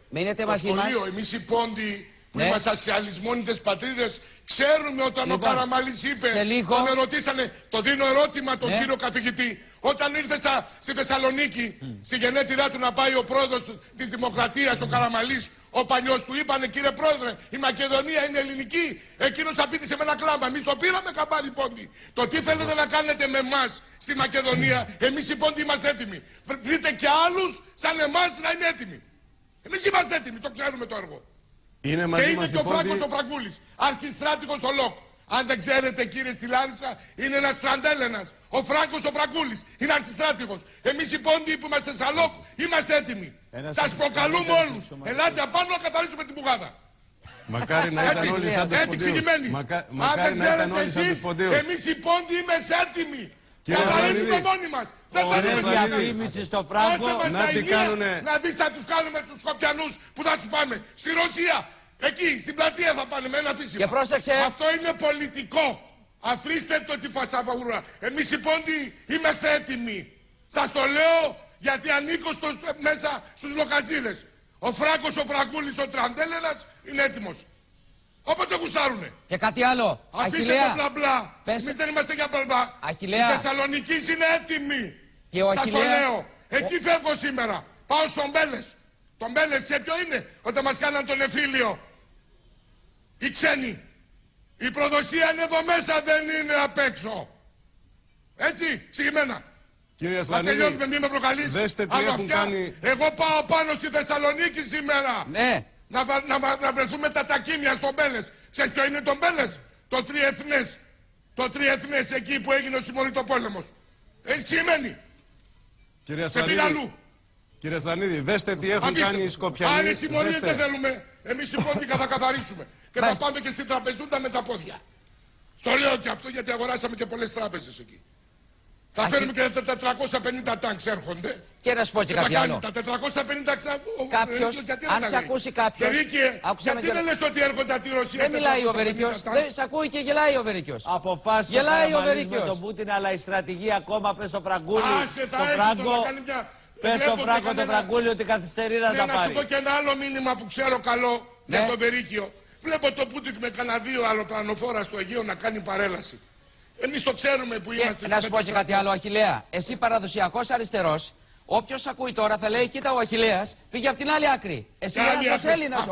Μείνετε μαζί μας. Εμείς οι πόντοι που είμαστε ασιαλισμόνιτες πατρίδες ξέρουμε όταν ο Καραμαλής είπε, τον ρωτήσανε, το δίνω ερώτημα τον κύριο καθηγητή, όταν ήρθε στη Θεσσαλονίκη, στη γενέτειρά του να πάει ο πρόεδρος της Δημοκρατίας, ο Καραμαλής, ο παλιός του είπανε, κύριε πρόεδρε, η Μακεδονία είναι ελληνική, εκείνος απίτησε με ένα κλάμα, εμείς το πήραμε καμπάρι πόντι. Το τι θέλετε να κάνετε με εμάς στη Μακεδονία, εμείς οι πόντοι είμαστε έτοιμοι. Βρείτε και άλλους σαν εμάς να είναι έτοιμοι. Εμείς είμαστε έτοιμοι, το ξέρουμε το έργο. Είναι και είναι και ο Φράγκος ο Φραγκούλης, αρχιστράτηγος στο ΛΟΚ. Αν δεν ξέρετε κύριε στη Λάρισα, είναι ένας στραντέλενας. Ο Φράγκος ο Φραγκούλης είναι αρχιστράτηγος. Εμείς οι πόντιοι που είμαστε στα ΛΟΚ είμαστε έτοιμοι. Σας προκαλούμε όλους. Ελάτε απάνω να καθαρίσουμε την πουγάδα. Μακάρι να ήταν όλοι σαν τους ποντίους. Αν δεν ξέρετε εσείς, εμείς οι πόντιοι είμαστε έτοιμοι. Καθαρίζουμε μόνοι μας. Δεν θέλουμε διαφήμιση στο Φράγκο. Να δεις θα τους κάνουμε τους Σκοπιανούς που θα τους πάμε. Στη Ρωσία. Εκεί, στην πλατεία θα πάνε με ένα φύσιμα. Και πρόσεξε. Αυτό είναι πολιτικό. Αφήστε το τη φασαβούρα. Εμείς οι πόντιοι είμαστε έτοιμοι. Σας το λέω γιατί ανήκω μέσα στους λοκατζίδες. Ο Φράγκος, ο Φραγκούλης, ο Τραντέλενας είναι έτοιμος. Όποτε γουστάρουνε. Και κάτι άλλο. Αφήστε το μπλα μπλα. Εμείς δεν είμαστε για μπλα μπλα. Η Θεσσαλονίκη είναι έτοιμη. Σας το λέω. Εκεί φεύγω σήμερα. Πάω στον Μπέλες. Τον Μπέλες σε ποιο είναι όταν μας κάναν τον εφήλιο. Οι ξένοι. Η προδοσία είναι εδώ μέσα, δεν είναι απ' έξω. Έτσι, εξηγημένα. Κύριε Ασλανίδη, τελειώσουμε, μην με προκαλείς. Δέστε τι έχουν κάνει. Εγώ πάω πάνω στη Θεσσαλονίκη σήμερα. Ναι. Να βρεθούμε τα τακίμια στον Μπέλες. Ξέρεις ποιο είναι τον Μπέλες? Το τριεθνές. Το τριεθνές εκεί που έγινε ο συμμοριτοπόλεμος. Έτσι σημαίνει. Κύριε Ασλανίδη, δέστε τι έχουν κάνει οι Σκοπιανοί. Άλλες συμμορίες δεν θέλουμε. Εμείς οι πόντικα θα καθαρίσουμε. Και θα πάμε και στην τραπεζούντα με τα πόδια. Στο λέω και αυτό γιατί αγοράσαμε και πολλές τράπεζες εκεί. Θα φέρουμε και τα 450 τάγκς έρχονται. Και να σου πω και κάτι άλλο. Τα 450 κάποιος, αν σε ακούσει κάποιος, γιατί δεν λες ότι έρχονται από τη Ρωσία? Δεν μιλάει ο Βερικιός, δεν σε ακούει και γελάει ο Βερικιός. Αποφάσισε ο Καραμαλής με τον Πούτιν, αλλά η στρατηγία ακόμα πες στο Φραγκούλη, πες στο Φράγκο το Φραγκούλη ότι καθυστερεί να τα πάρει. Να σου πω και ένα άλλο μήνυμα που ξέρω καλό για τον Βερίκιο. Βλέπω το Πούτιν με κανένα δύο αεροπλανοφόρα στο Αιγαίο να κάνει παρέλαση. Εμείς το ξέρουμε που είμαστε. Να σου πω και κάτι άλλο, Αχιλλέα. Εσύ παραδοσιακός αριστερός, όποιος ακούει τώρα θα λέει: κοίτα, ο Αχιλλέας πήγε από την άλλη άκρη. Εσύ Έλληνας.